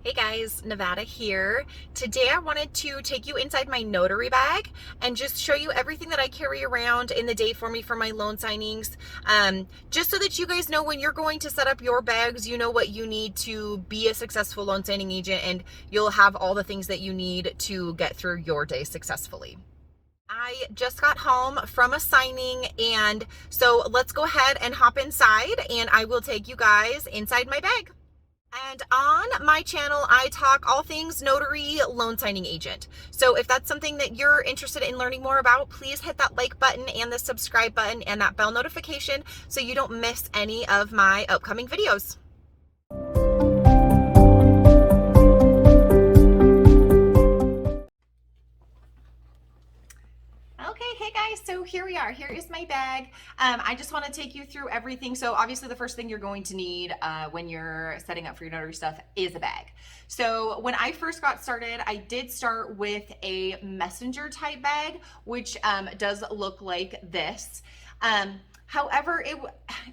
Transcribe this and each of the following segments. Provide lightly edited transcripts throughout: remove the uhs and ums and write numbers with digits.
Hey guys, Nevada here. Today I wanted to take you inside my notary bag and just show you everything that I carry around in the day for me for my loan signings. Just so that you guys know when you're going to set up your bags, you know what you need to be a successful loan signing agent, and you'll have all the things that you need to get through your day successfully. I just got home from a signing, and so let's go ahead and hop inside and I will take you guys inside my bag. And on my channel, I talk all things notary loan signing agent. So if that's something that you're interested in learning more about, please hit that like button and the subscribe button and that bell notification so you don't miss any of my upcoming videos. Okay, hey guys, so here we are. Here is my bag. I just want to take you through everything. So obviously the first thing you're going to need when you're setting up for your notary stuff is a bag. So when I first got started, I did start with a messenger type bag, which does look like this. However,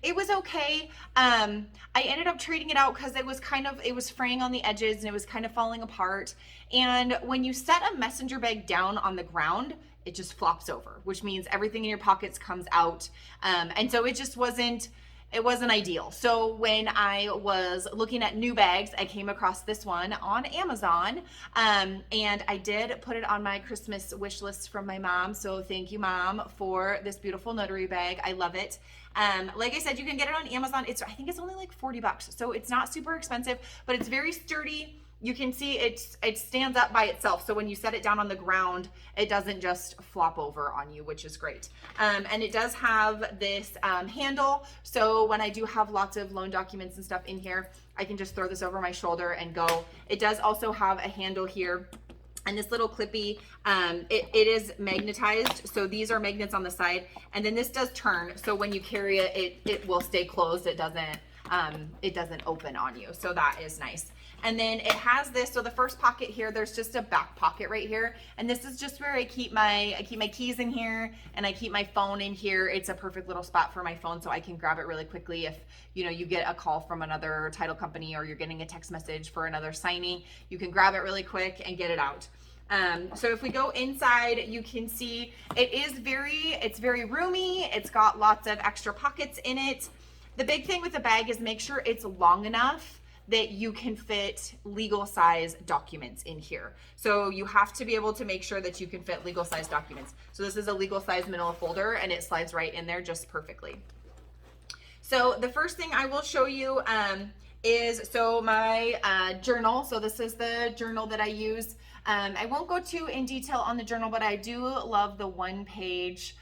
it was okay. I ended up trading it out because it was fraying on the edges and it was kind of falling apart. And when you set a messenger bag down on the ground, it just flops over, which means everything in your pockets comes out. And so it wasn't ideal. So when I was looking at new bags, I came across this one on Amazon, and I did put it on my Christmas wish list from my mom. So thank you, Mom, for this beautiful notary bag. I love it. Like I said, you can get it on Amazon. I think it's only like 40 bucks. So it's not super expensive, but it's very sturdy. You can see it stands up by itself. So when you set it down on the ground, it doesn't just flop over on you, which is great. And it does have this handle. So when I do have lots of loan documents and stuff in here, I can just throw this over my shoulder and go. It does also have a handle here. And this little clippy, it is magnetized. So these are magnets on the side. And then this does turn. So when you carry it, it will stay closed. It doesn't open on you. So that is nice. And then it has this, so the first pocket here, there's just a back pocket right here. And this is just where I keep my keys in here, and I keep my phone in here. It's a perfect little spot for my phone so I can grab it really quickly if, you get a call from another title company or you're getting a text message for another signing. You can grab it really quick and get it out. So if we go inside, you can see it's very roomy. It's got lots of extra pockets in it. The big thing with the bag is make sure it's long enough that you can fit legal size documents in here. So you have to be able to make sure that you can fit legal size documents. So this is a legal size manila folder and it slides right in there just perfectly. So the first thing I will show you is my journal. So this is the journal that I use. I won't go too in detail on the journal, but I do love the one-page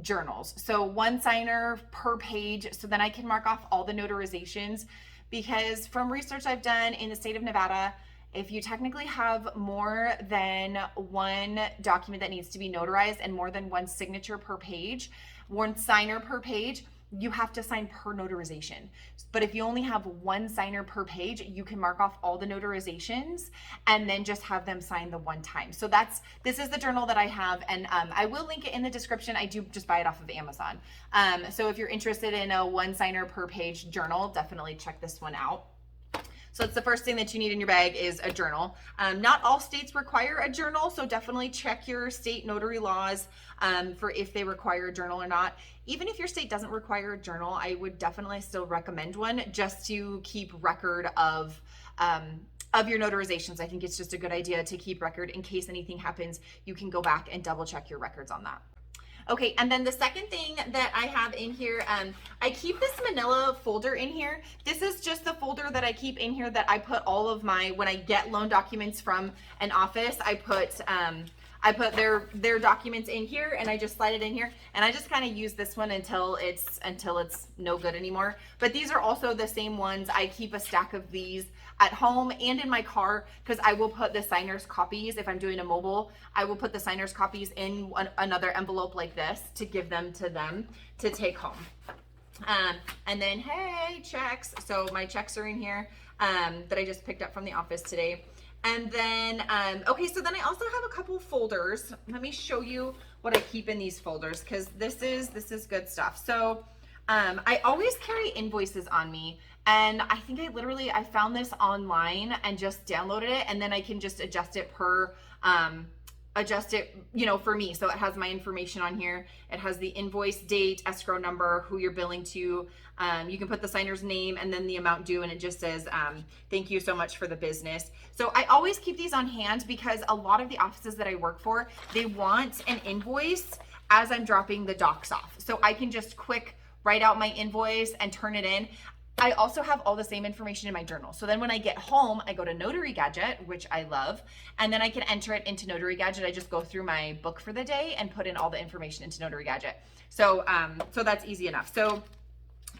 journals. So one signer per page. So then I can mark off all the notarizations, because from research I've done in the state of Nevada, if you technically have more than one document that needs to be notarized and more than one signature per page, one signer per page, you have to sign per notarization. But if you only have one signer per page, you can mark off all the notarizations and then just have them sign the one time. So this is the journal that I have, and I will link it in the description. I do just buy it off of Amazon. So if you're interested in a one signer per page journal, definitely check this one out. So that's the first thing that you need in your bag is a journal. Not all states require a journal, so definitely check your state notary laws for if they require a journal or not. Even if your state doesn't require a journal, I would definitely still recommend one just to keep record of your notarizations. I think it's just a good idea to keep record in case anything happens. You can go back and double check your records on that. Okay, and then the second thing that I have in here, I keep this manila folder in here. This is just the folder that I keep in here that I put all of when I get loan documents from an office, I put their documents in here, and I just slide it in here, and I just kind of use this one until it's no good anymore. But these are also the same ones. I keep a stack of these at home and in my car, because I will put the signer's copies. If I'm doing a mobile, I will put the signer's copies in another envelope like this to give them to take home. And then, hey, checks. So my checks are in here that I just picked up from the office today. And then, okay, so then I also have a couple folders. Let me show you what I keep in these folders, because this is good stuff. So I always carry invoices on me, And I think I found this online and just downloaded it, and then I can just adjust it for me. So it has my information on here. It has the invoice date, escrow number, who you're billing to. You can put the signer's name and then the amount due, and it just says, thank you so much for the business. So I always keep these on hand because a lot of the offices that I work for, they want an invoice as I'm dropping the docs off. So I can just quick write out my invoice and turn it in. I also have all the same information in my journal. So then when I get home, I go to Notary Gadget, which I love, and then I can enter it into Notary Gadget. I just go through my book for the day and put in all the information into Notary Gadget. So that's easy enough. So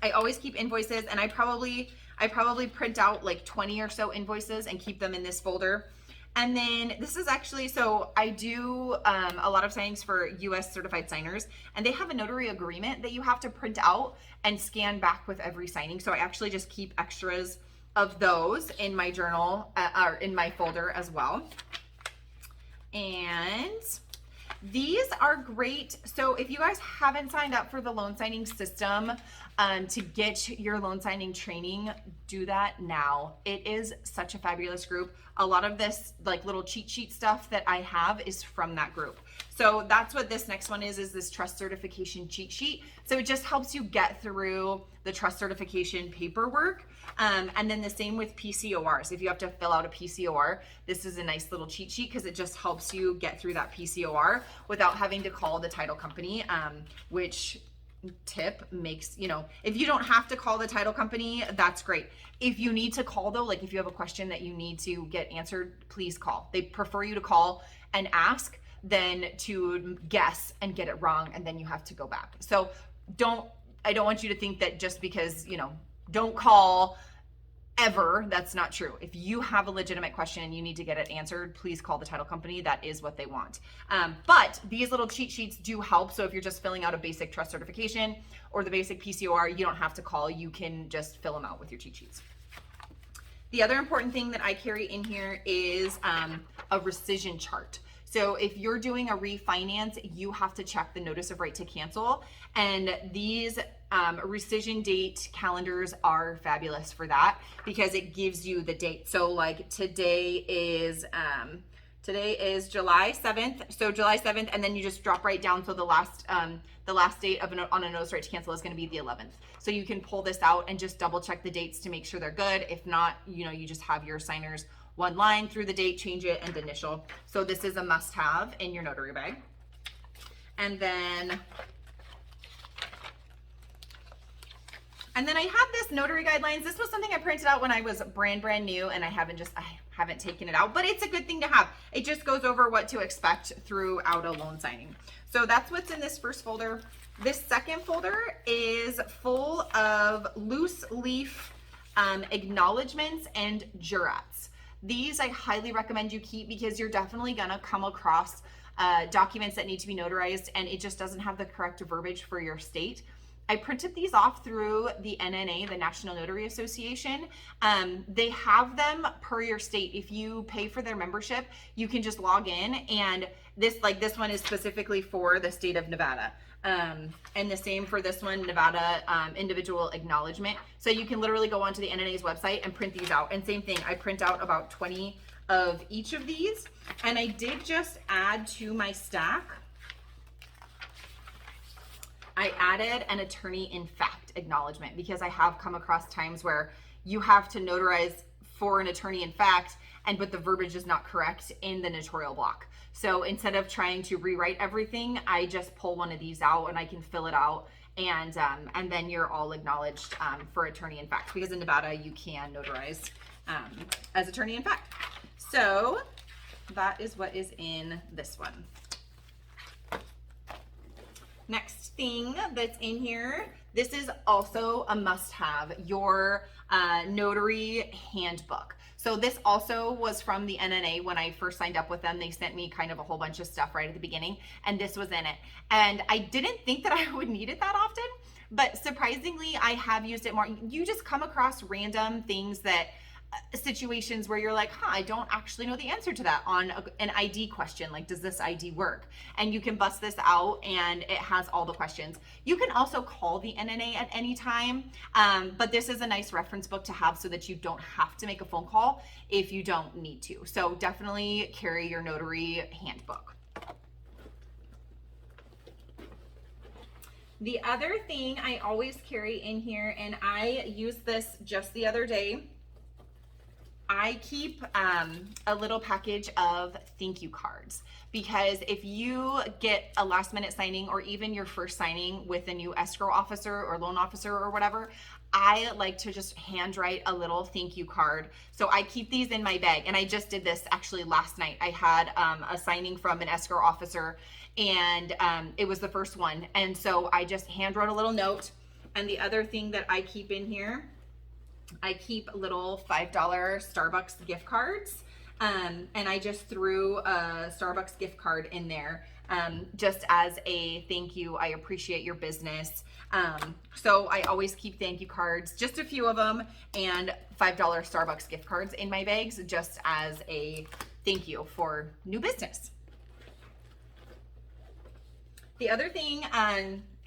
I always keep invoices, and I probably print out like 20 or so invoices and keep them in this folder. And then this is actually, so I do a lot of signings for US certified signers, and they have a notary agreement that you have to print out and scan back with every signing. So I actually just keep extras of those in my journal or in my folder as well. And these are great. So if you guys haven't signed up for the loan signing system to get your loan signing training, do that now. It is such a fabulous group. A lot of this like little cheat sheet stuff that I have is from that group. So that's what this next one is this trust certification cheat sheet. So it just helps you get through the trust certification paperwork. And then the same with PCORs. If you have to fill out a PCOR, this is a nice little cheat sheet because it just helps you get through that PCOR without having to call the title company, which tip makes, if you don't have to call the title company, that's great. If you need to call though, like if you have a question that you need to get answered, please call. They prefer you to call and ask than to guess and get it wrong and then you have to go back. So I don't want you to think that just because, don't call ever. That's not true. If you have a legitimate question and you need to get it answered, please call the title company. That is what they want. But these little cheat sheets do help. So if you're just filling out a basic trust certification or the basic PCOR, you don't have to call. You can just fill them out with your cheat sheets. The other important thing that I carry in here is a rescission chart. So if you're doing a refinance, you have to check the notice of right to cancel. And these rescission date calendars are fabulous for that because it gives you the date. So like today is July 7th. So July 7th, and then you just drop right down. So the last date on a notice right to cancel is going to be the 11th. So you can pull this out and just double check the dates to make sure they're good. If not, you just have your signers one line through the date, change it, and initial. So this is a must-have in your notary bag. And then I have this notary guidelines. This was something I printed out when I was brand new, and I haven't taken it out, but it's a good thing to have. It just goes over what to expect throughout a loan signing. So that's what's in this first folder. This second folder is full of loose leaf acknowledgements and jurats. These I highly recommend you keep because you're definitely gonna come across documents that need to be notarized and it just doesn't have the correct verbiage for your state. I printed these off through the NNA, the National Notary Association. They have them per your state. If you pay for their membership, you can just log in, and this one is specifically for the state of Nevada. And the same for this one, Nevada individual acknowledgement. So you can literally go onto the NNA's website and print these out. And same thing, I print out about 20 of each of these. And I did just add to my stack, I added an attorney in fact acknowledgement because I have come across times where you have to notarize for an attorney in fact, but the verbiage is not correct in the notarial block. So instead of trying to rewrite everything, I just pull one of these out and I can fill it out, and then you're all acknowledged for attorney in fact, because in Nevada you can notarize as attorney in fact. So that is what is in this one. Next thing that's in here, this is also a must-have, your notary handbook. So this also was from the NNA. When I first signed up with them, they sent me kind of a whole bunch of stuff right at the beginning, and this was in it. And I didn't think that I would need it that often, but surprisingly, I have used it more. You just come across random things that situations where you're like, I don't actually know the answer to that on an ID question. Like, does this ID work? And you can bust this out and it has all the questions. You can also call the NNA at any time, but this is a nice reference book to have so that you don't have to make a phone call if you don't need to. So definitely carry your notary handbook. The other thing I always carry in here, and I used this just the other day, I keep a little package of thank you cards, because if you get a last minute signing or even your first signing with a new escrow officer or loan officer or whatever, I like to just handwrite a little thank you card. So I keep these in my bag, and I just did this actually last night. I had a signing from an escrow officer, and it was the first one. And so I just hand wrote a little note. And the other thing that I keep in here, I keep little $5 Starbucks gift cards, and I just threw a Starbucks gift card in there just as a thank you. I appreciate your business. So I always keep thank you cards, just a few of them, and $5 Starbucks gift cards in my bags just as a thank you for new business. The other thing,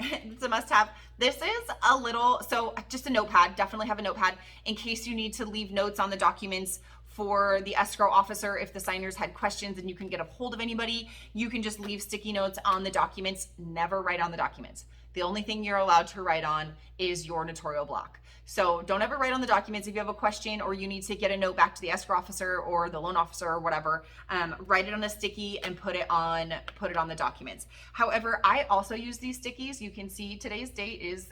it's a must-have. This is a little, so just a notepad. Definitely have a notepad in case you need to leave notes on the documents for the escrow officer. If the signers had questions and you can get a hold of anybody, you can just leave sticky notes on the documents. Never write on the documents. The only thing you're allowed to write on is your notarial block. So don't ever write on the documents. If you have a question or you need to get a note back to the escrow officer or the loan officer or whatever, write it on a sticky and put it on the documents. However, I also use these stickies. You can see today's date is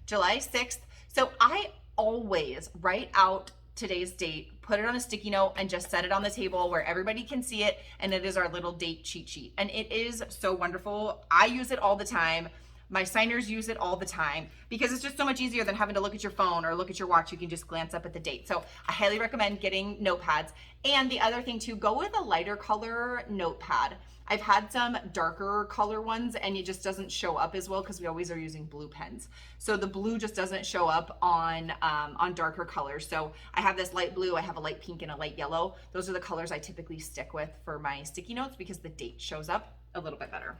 July 6th. So I always write out today's date, put it on a sticky note, and just set it on the table where everybody can see it. And it is our little date cheat sheet. And it is so wonderful. I use it all the time. My signers use it all the time because it's just so much easier than having to look at your phone or look at your watch. You can just glance up at the date. So I highly recommend getting notepads. And the other thing too, go with a lighter color notepad. I've had some darker color ones and it just doesn't show up as well because we always are using blue pens. So the blue just doesn't show up on darker colors. So I have this light blue, I have a light pink and a light yellow. Those are the colors I typically stick with for my sticky notes because the date shows up a little bit better.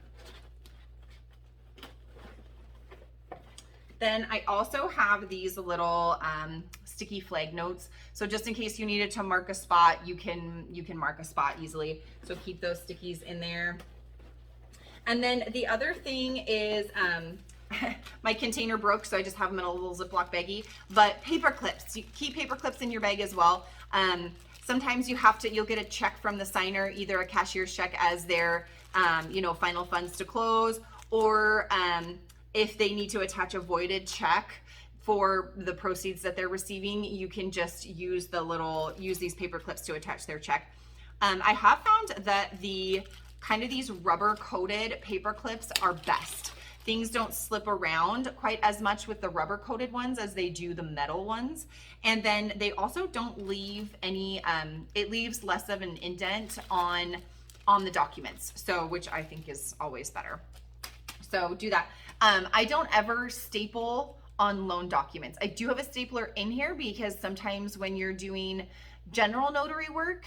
Then I also have these little sticky flag notes. So just in case you needed to mark a spot, you can mark a spot easily. So keep those stickies in there. And then the other thing is my container broke, so I just have them in a little Ziploc baggie. But paper clips, you keep paper clips in your bag as well. Sometimes you'll get a check from the signer, either a cashier's check as their final funds to close, or if they need to attach a voided check for the proceeds that they're receiving, you can just use these paper clips to attach their check. I have found that these rubber coated paper clips are best. Things don't slip around quite as much with the rubber coated ones as they do the metal ones. And then they also don't leave any, it leaves less of an indent on the documents. So, which I think is always better. So do that. I don't ever staple on loan documents. I do have a stapler in here because sometimes when you're doing general notary work,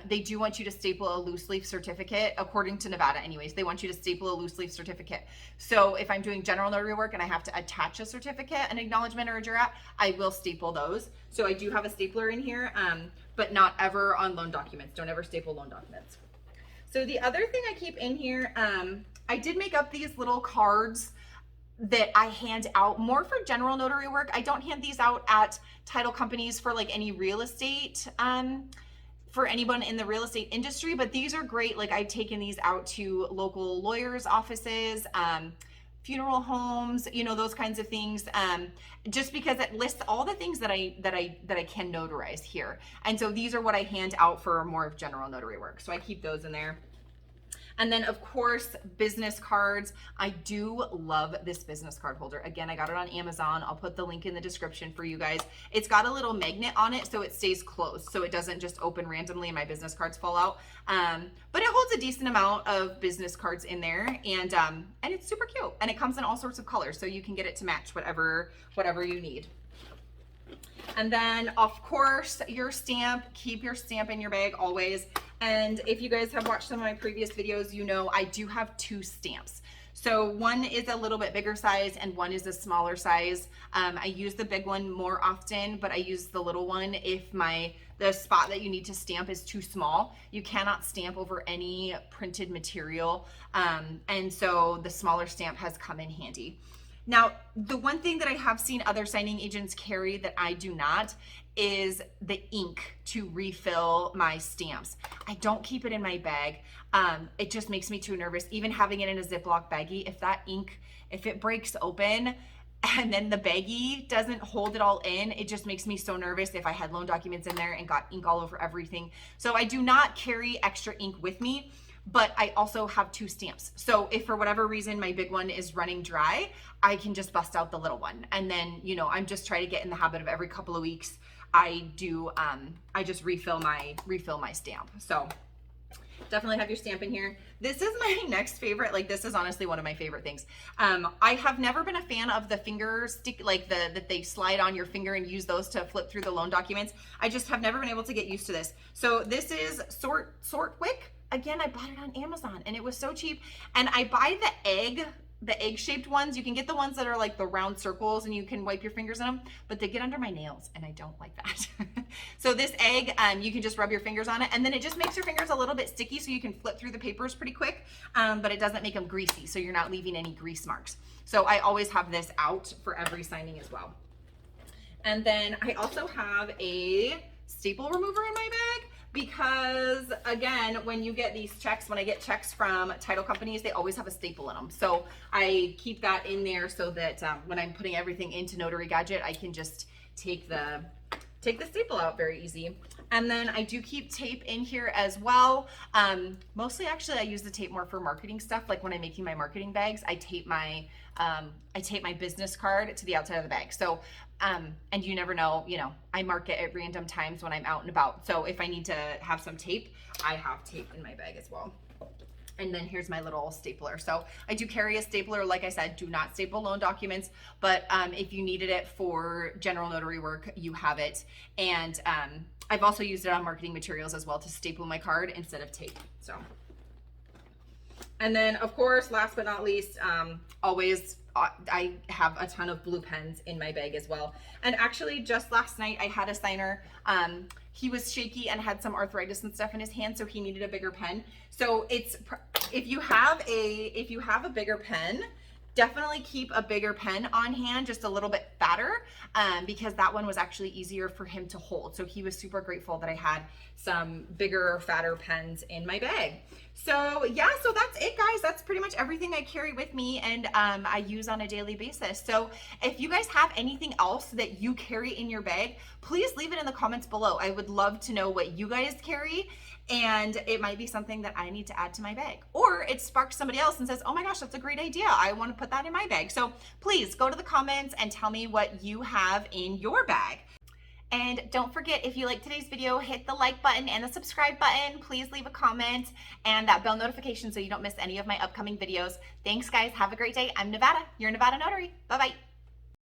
they do want you to staple a loose leaf certificate, according to Nevada anyways. They want you to staple a loose leaf certificate. So if I'm doing general notary work and I have to attach a certificate, an acknowledgement or a jurat, I will staple those. So I do have a stapler in here, but not ever on loan documents. Don't ever staple loan documents. So the other thing I keep in here, I did make up these little cards that I hand out more for general notary work. I don't hand these out at title companies for like any real estate, for anyone in the real estate industry, but these are great. Like I've taken these out to local lawyers' offices, funeral homes, those kinds of things, just because it lists all the things that I can notarize here. And so these are what I hand out for more of general notary work. So I keep those in there. And then of course, business cards. I do love this business card holder. Again, I got it on Amazon. I'll put the link in the description for you guys. It's got a little magnet on it so it stays closed, so it doesn't just open randomly and my business cards fall out. But it holds a decent amount of business cards in there, and it's super cute. And it comes in all sorts of colors, so you can get it to match whatever you need. And then of course your stamp, keep your stamp in your bag always. And if you guys have watched some of my previous videos, you know I do have 2 stamps. So one is a little bit bigger size and one is a smaller size. I use the big one more often, but I use the little one if the spot that you need to stamp is too small. You cannot stamp over any printed material. And so the smaller stamp has come in handy. Now, the one thing that I have seen other signing agents carry that I do not is the ink to refill my stamps. I don't keep it in my bag. It just makes me too nervous. Even having it in a Ziploc baggie, if that ink, if it breaks open and then the baggie doesn't hold it all in, it just makes me so nervous if I had loan documents in there and got ink all over everything. So I do not carry extra ink with me. But I also have 2 stamps. So if for whatever reason my big one is running dry, I can just bust out the little one. And then, you know, I'm just trying to get in the habit of every couple of weeks, I just refill my stamp. So definitely have your stamp in here. This is my next favorite. Like, this is honestly one of my favorite things. I have never been a fan of the finger stick, like that they slide on your finger and use those to flip through the loan documents. I just have never been able to get used to this. So this is Sort Wick. Again, I bought it on Amazon and it was so cheap. And I buy the egg-shaped ones. You can get the ones that are like the round circles and you can wipe your fingers in them, but they get under my nails and I don't like that. So this egg, you can just rub your fingers on it and then it just makes your fingers a little bit sticky so you can flip through the papers pretty quick, but it doesn't make them greasy, so you're not leaving any grease marks. So I always have this out for every signing as well. And then I also have a staple remover in my bag. Because again, when you get these checks, when I get checks from title companies, they always have a staple in them. So I keep that in there so that when I'm putting everything into Notary Gadget, I can just take the staple out very easy. And then I do keep tape in here as well. Mostly actually I use the tape more for marketing stuff. Like when I'm making my marketing bags, I tape my business card to the outside of the bag. So, and you never know, you know, I mark it at random times when I'm out and about. So if I need to have some tape, I have tape in my bag as well. And then here's my little stapler. So I do carry a stapler. Like I said, do not staple loan documents, but if you needed it for general notary work, you have it. And I've also used it on marketing materials as well to staple my card instead of tape. So, and then of course, last but not least, always I have a ton of blue pens in my bag as well. And actually just last night I had a signer, he was shaky and had some arthritis and stuff in his hand, so he needed a bigger pen. So it's, if you have a bigger pen, definitely keep a bigger pen on hand, just a little bit fatter, because that one was actually easier for him to hold. So he was super grateful that I had some bigger, fatter pens in my bag. So yeah, so that's it, guys. That's pretty much everything I carry with me and I use on a daily basis. So if you guys have anything else that you carry in your bag, please leave it in the comments below. I would love to know what you guys carry, and it might be something that I need to add to my bag, or it sparks somebody else and says, oh my gosh, that's a great idea, I want to put that in my bag. So please go to the comments and tell me what you have in your bag. And don't forget, if you like today's video, hit the like button and the subscribe button. Please leave a comment and that bell notification so you don't miss any of my upcoming videos. Thanks, guys. Have a great day. I'm Nevada, your Nevada Notary. Bye-bye.